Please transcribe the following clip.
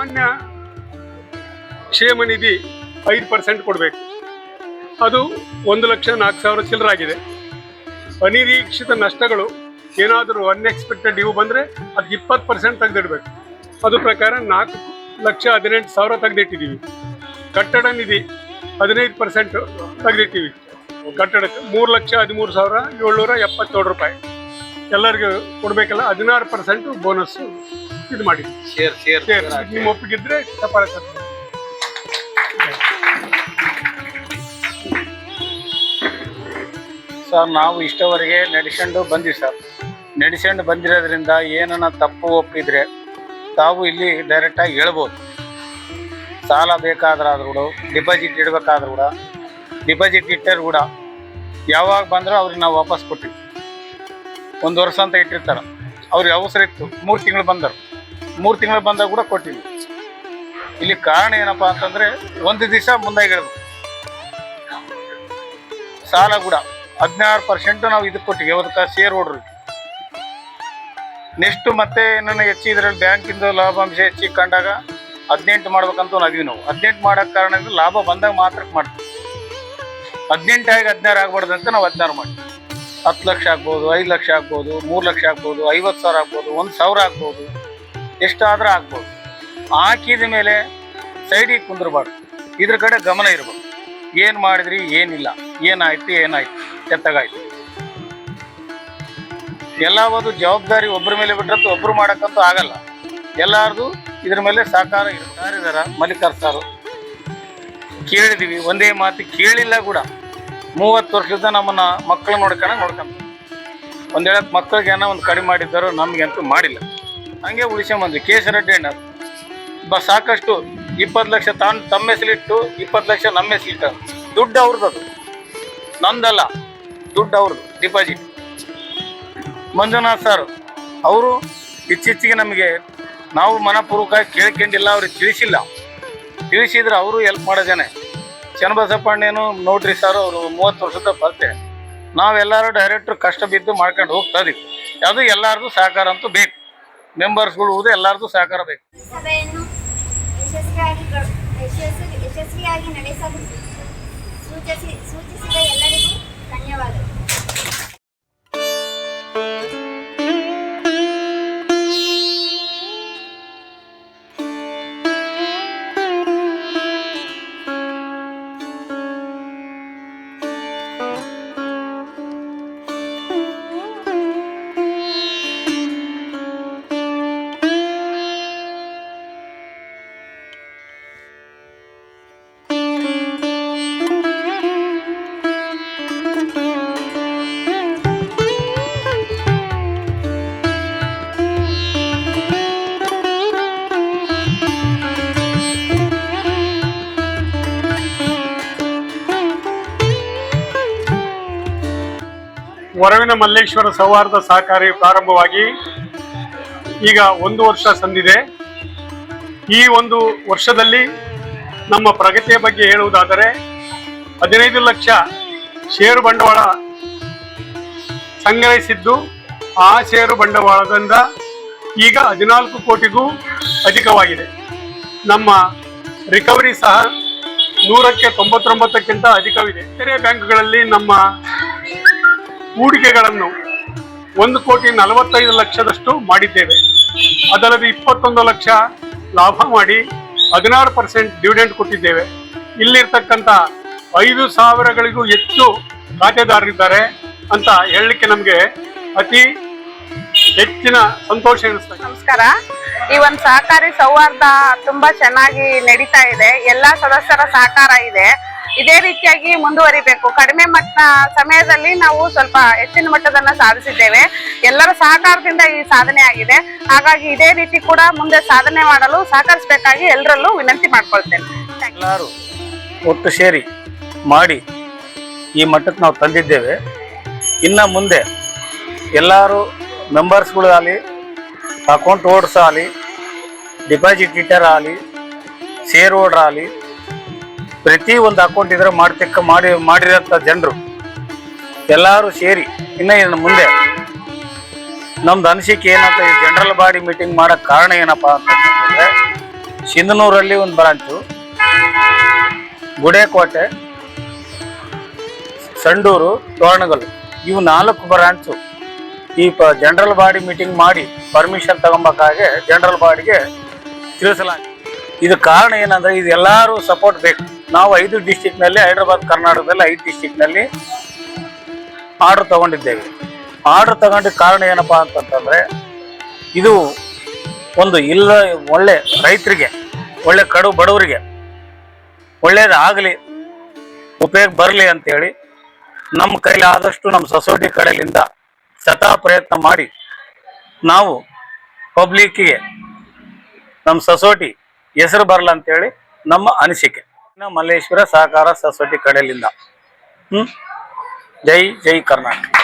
ಸುಕನ್ಯಾ ಕ್ಷೇಮ ನಿಧಿ 5% ಕೊಡಬೇಕು. ಅದು 1,04,000 ಚಿಲ್ಲರಾಗಿದೆ. ಅನಿರೀಕ್ಷಿತ ನಷ್ಟಗಳು ಏನಾದರೂ ಅನ್ಎಕ್ಸ್ಪೆಕ್ಟೆಡ್ ಇವು ಬಂದರೆ ಅದಕ್ಕೆ 20% ತೆಗೆದಿಡಬೇಕು. ಅದು ಪ್ರಕಾರ 4,18,000 ತೆಗೆದಿಟ್ಟಿದ್ದೀವಿ. ಕಟ್ಟಡ ನಿಧಿ 15% ತೆಗೆದಿಟ್ಟಿವಿ. ಕಟ್ಟಡಕ್ಕೆ 3,13,777 ರೂಪಾಯಿ ಎಲ್ಲರಿಗೂ ಕೊಡಬೇಕಲ್ಲ. 16% ಬೋನಸ್ ಇದು ಮಾಡಿ ಶೇರ್ ನಿಮ್ಮ ಒಪ್ಪಿಗಿದ್ರೆ ಸಫಾರತ್. ಸರ್, ನಾವು ಇಷ್ಟವರೆಗೆ ನಡೆಸ್ಕೊಂಡು ಬಂದ್ವಿ ಸರ್. ನಡೆಸ್ಕೊಂಡು ಬಂದಿರೋದ್ರಿಂದ ಏನನ್ನ ತಪ್ಪು ಒಪ್ಪಿದ್ರೆ ತಾವು ಇಲ್ಲಿ ಡೈರೆಕ್ಟಾಗಿ ಹೇಳ್ಬೋದು. ಸಾಲ ಬೇಕಾದ್ರಾದ್ರೂ ಕೂಡ, ಡಿಪಾಸಿಟ್ ಇಡಬೇಕಾದ್ರೂ ಕೂಡ, ಡಿಪಾಸಿಟ್ ಇಟ್ಟರು ಕೂಡ ಯಾವಾಗ ಬಂದರೂ ಅವ್ರಿಗೆ ನಾವು ವಾಪಸ್ ಕೊಟ್ಟಿವಿ. 1 ವರ್ಷ ಅಂತ ಇಟ್ಟಿರ್ತಾರೆ. ಅವ್ರಿಗೆ ಅವಸರ ಇತ್ತು, 3 ತಿಂಗಳು ಬಂದರು. 3 ತಿಂಗಳು ಬಂದಾಗ ಕೂಡ ಕೊಟ್ಟಿವಿ. ಇಲ್ಲಿ ಕಾರಣ ಏನಪ್ಪ ಅಂತಂದರೆ, ಒಂದು ದಿವಸ ಮುಂದಾಗಿ ಹೇಳ್ಬೇಕು. ಸಾಲ ಕೂಡ 16% ನಾವು ಇದಕ್ಕೆ ಕೊಟ್ಟಿವಿ. ಯಾವದಕ್ಕೆ? ಶೇರ್ ಹೋಲ್ಡ್ರಿಗೆ. ನೆಕ್ಸ್ಟು ಮತ್ತೆ ಏನನ್ನ ಹೆಚ್ಚಿದ್ರಲ್ಲಿ ಬ್ಯಾಂಕಿಂದ ಲಾಭಾಂಶ ಹೆಚ್ಚಿಗೆ ಕಂಡಾಗ 18 ಮಾಡ್ಬೇಕಂತ ಅದೀವಿ ನಾವು. 18 ಮಾಡೋಕ್ಕೆ ಕಾರಣದಿಂದ ಲಾಭ ಬಂದಾಗ ಮಾತ್ರ ಮಾಡ್ತೀವಿ. 18 ಆಗಿ 16 ಆಗ್ಬಾರ್ದು ಅಂತ ನಾವು 16 ಮಾಡ್ತೀವಿ. 10 ಲಕ್ಷ ಆಗ್ಬೋದು, 5 ಲಕ್ಷ ಆಗ್ಬೋದು, 3 ಲಕ್ಷ ಆಗ್ಬೋದು, 50,000 ಆಗ್ಬೋದು, 1,000 ಆಗ್ಬೋದು, ಎಷ್ಟಾದರೂ ಆಗ್ಬೋದು. ಹಾಕಿದ ಮೇಲೆ ಸೈಡಿಗೆ ಕುಂದಿರಬಾರ್ದು. ಇದ್ರ ಕಡೆ ಗಮನ ಇರ್ಬೇಕು. ಏನು ಮಾಡಿದ್ರಿ, ಏನಿಲ್ಲ, ಏನಾಯ್ತು ಎತ್ತಗಾಯ್ತು. ಎಲ್ಲವದು ಜವಾಬ್ದಾರಿ ಒಬ್ಬರ ಮೇಲೆ ಬಿಟ್ರಂತೂ ಒಬ್ಬರು ಮಾಡೋಕ್ಕಂತೂ ಆಗಲ್ಲ. ಎಲ್ಲಾರ್ದು ಇದ್ರ ಮೇಲೆ ಸಹಕಾರ ಇರ್ತಾರ. ಮಲ್ಲಿಕಾರ್ ಸಾರು ಕೇಳಿದೀವಿ, ಒಂದೇ ಮಾತು ಕೇಳಿಲ್ಲ ಕೂಡ. 30 ವರ್ಷದ ನಮ್ಮನ್ನ ಮಕ್ಕಳು ನೋಡ್ಕೊಂತ ಒಂದು ಹೇಳಕ್ಕೆ ಮಕ್ಕಳಿಗೆ ಏನೋ ಒಂದು ಕಡಿಮೆ ಮಾಡಿದ್ದಾರೋ, ನಮಗಂತೂ ಮಾಡಿಲ್ಲ. ಹಂಗೆ ಉಳಿಸ್ಕೊಂಬಂದ್ವಿ. ಕೇಸರಡ್ಡಿ ಅಣ್ಣ ಸಾಕಷ್ಟು 20 ಲಕ್ಷ ತಮ್ಮ ಹೆಸಲಿಟ್ಟು 20 ಲಕ್ಷ ನಮ್ಮ ಹೆಸಲಿಟ್ಟು. ದುಡ್ಡು ಅವ್ರದ್ದು, ಅದು ನಂದಲ್ಲ, ದುಡ್ಡು ಅವ್ರದ್ದು ಡಿಪಾಸಿಟ್. ಮಂಜುನಾಥ್ ಸರ್ ಅವರು ಇತ್ತೀಚೆಗೆ ನಮಗೆ ನಾವು ಮನಪೂರ್ವಕವಾಗಿ ಕೇಳ್ಕೊಂಡಿಲ್ಲ, ಅವ್ರಿಗೆ ತಿಳಿಸಿದ್ರೆ ಅವರು ಹೆಲ್ಪ್ ಮಾಡೋದೇನೆ. ಚನ್ನಬಸಪ್ಪಣ್ಣೇನು ನೋಡ್ರಿ ಸರ್, ಅವರು 30 ವರ್ಷದ ಪರಿಚಯ. ನಾವೆಲ್ಲರೂ ಡೈರೆಕ್ಟ್ರು ಕಷ್ಟ ಬಿದ್ದು ಮಾಡ್ಕೊಂಡು ಹೋಗ್ತಾ ಇದೀವಿ. ಅದು ಎಲ್ಲರದು ಸಹಕಾರ ಅಂತೂ ಬೇಕು. ಮೆಂಬರ್ಸ್ಗಳು ಎಲ್ಲರದು ಸಹಕಾರ ಬೇಕು. ಸಭೆಯನ್ನು ಯಶಸ್ವಿಯಾಗಿ ನಡೆಸಲು ಸೂಚಿಸಿದ ಎಲ್ಲರಿಗೂ ಧನ್ಯವಾದಗಳು. ವರವಿನ ಮಲ್ಲೇಶ್ವರ ಸೌಹಾರ್ದ ಸಹಕಾರಿ ಪ್ರಾರಂಭವಾಗಿ ಈಗ 1 ವರ್ಷ ಸಂದಿದೆ. ಈ 1 ವರ್ಷದಲ್ಲಿ ನಮ್ಮ ಪ್ರಗತಿಯ ಬಗ್ಗೆ ಹೇಳುವುದಾದರೆ 15 ಲಕ್ಷ ಷೇರು ಬಂಡವಾಳ ಸಂಗ್ರಹಿಸಿದ್ದು, ಆ ಷೇರು ಬಂಡವಾಳದಿಂದ ಈಗ 14 ಕೋಟಿಗೂ ಅಧಿಕವಾಗಿದೆ. ನಮ್ಮ ರಿಕವರಿ ಸಹ 100ಕ್ಕೆ 99ಕ್ಕಿಂತ ಅಧಿಕವಿದೆ. ಇತರೆ ಬ್ಯಾಂಕ್ಗಳಲ್ಲಿ ನಮ್ಮ ಹೂಡಿಕೆಗಳನ್ನು 1,45,00,000 ಮಾಡಿದ್ದೇವೆ. ಅದಲ್ಲದೆ 21 ಲಕ್ಷ ಲಾಭ ಮಾಡಿ 16% ಡಿವಿಡೆಂಡ್ ಕೊಟ್ಟಿದ್ದೇವೆ. ಇಲ್ಲಿರ್ತಕ್ಕಂಥ 5,000ಗಳಿಗೂ ಹೆಚ್ಚು ಖಾತೆದಾರರಿದ್ದಾರೆ ಅಂತ ಹೇಳಲಿಕ್ಕೆ ನಮಗೆ ಅತಿ ಹೆಚ್ಚಿನ ಸಂತೋಷ ಎನಿಸ್ತದೆ. ನಮಸ್ಕಾರ. ಈ ಒಂದು ಸಹಕಾರಿ ಸೌಹಾರ್ದ ತುಂಬಾ ಚೆನ್ನಾಗಿ ನಡೀತಾ ಇದೆ. ಎಲ್ಲಾ ಸದಸ್ಯರ ಸಹಕಾರ ಇದೆ. ಇದೇ ರೀತಿಯಾಗಿ ಮುಂದುವರಿಬೇಕು. ಕಡಿಮೆ ಮಟ್ಟ ಸಮಯದಲ್ಲಿ ನಾವು ಸ್ವಲ್ಪ ಹೆಚ್ಚಿನ ಮಟ್ಟದನ್ನ ಸಾಧಿಸಿದ್ದೇವೆ. ಎಲ್ಲರ ಸಹಕಾರದಿಂದ ಈ ಸಾಧನೆ ಆಗಿದೆ. ಹಾಗಾಗಿ ಇದೇ ರೀತಿ ಕೂಡ ಮುಂದೆ ಸಾಧನೆ ಮಾಡಲು ಸಹಕರಿಸಬೇಕಾಗಿ ಎಲ್ಲರಲ್ಲೂ ವಿನಂತಿ ಮಾಡ್ಕೊಳ್ತೇನೆ. ಎಲ್ಲರೂ ಒಟ್ಟು ಸೇರಿ ಮಾಡಿ ಈ ಮಟ್ಟಕ್ಕೆ ನಾವು ತಂದಿದ್ದೇವೆ. ಇನ್ನು ಮುಂದೆ ಎಲ್ಲರೂ ಮೆಂಬರ್ಸ್ಗಳು ಆಗಲಿ, ಅಕೌಂಟ್ ಹೋಲ್ಡರ್ಸ್ ಆಗಲಿ, ಡಿಪಾಸಿಟ್ ಇಟ್ಟರ್ ಆಗಲಿ, ಶೇರ್ ಹೋಲ್ಡರ್ ಆಗಲಿ, ಪ್ರತಿ ಒಂದು ಅಕೌಂಟ್ ಇದ್ರೆ ಮಾಡಿರೋಂಥ ಜನರು ಎಲ್ಲರೂ ಸೇರಿ ಇನ್ನು ಮುಂದೆ ನಮ್ದು ಅನಿಸಿಕೆ ಏನಂತ, ಈ ಜನರಲ್ ಬಾಡಿ ಮೀಟಿಂಗ್ ಮಾಡೋಕ್ಕೆ ಕಾರಣ ಏನಪ್ಪ ಅಂತಂದರೆ, ಸಿಂಧನೂರಲ್ಲಿ ಒಂದು ಬ್ರಾಂಚು, ಗುಡೇಕೋಟೆ, ಸಂಡೂರು, ತೋರಣಗಲ್, ಇವು 4 ಬ್ರಾಂಚು ಈ ಜನರಲ್ ಬಾಡಿ ಮೀಟಿಂಗ್ ಮಾಡಿ ಪರ್ಮಿಷನ್ ತಗೊಬೇಕಾಗೆ ಜನರಲ್ ಬಾಡಿಗೆ ತಿಳಿಸಲಾಗಿದೆ. ಇದು ಕಾರಣ ಏನಂದ್ರೆ ಇದೆಲ್ಲರೂ ಸಪೋರ್ಟ್ ಬೇಕು. ನಾವು 5 ಡಿಸ್ಟಿಕ್ನಲ್ಲಿ, ಹೈದರಾಬಾದ್ ಕರ್ನಾಟಕದಲ್ಲಿ 5 ಡಿಸ್ಟಿಕ್ನಲ್ಲಿ ಆರ್ಡರ್ ತಗೊಂಡಿದ್ದೇವೆ. ಆರ್ಡರ್ ತಗೊಂಡಿದ್ದ ಕಾರಣ ಏನಪ್ಪಾ ಅಂತಂತಂದ್ರೆ ಇದು ಒಂದು ಇಲ್ಲ ಒಳ್ಳೆ ರೈತರಿಗೆ, ಒಳ್ಳೆ ಕಡು ಬಡವರಿಗೆ ಒಳ್ಳೇದಾಗಲಿ, ಉಪಯೋಗ ಬರಲಿ ಅಂತೇಳಿ ನಮ್ಮ ಕೈಲಿ ಆದಷ್ಟು ನಮ್ಮ ಸೊಸೈಟಿ ಕಡೆಯಿಂದ ಸದಾ ಪ್ರಯತ್ನ ಮಾಡಿ ನಾವು ಪಬ್ಲಿಕ್ಕಿಗೆ ನಮ್ಮ ಸೊಸೈಟಿ ಹೆಸರು ಬರಲ್ಲ ಅಂತೇಳಿ ನಮ್ಮ ಅನಿಸಿಕೆ. ಮಲ್ಲೇಶ್ವರ ಸಹಕಾರ ಸೊಸೈಟಿ ಕಡೆಯಿಂದ ಜೈ ಜೈ ಕರ್ನಾಟಕ.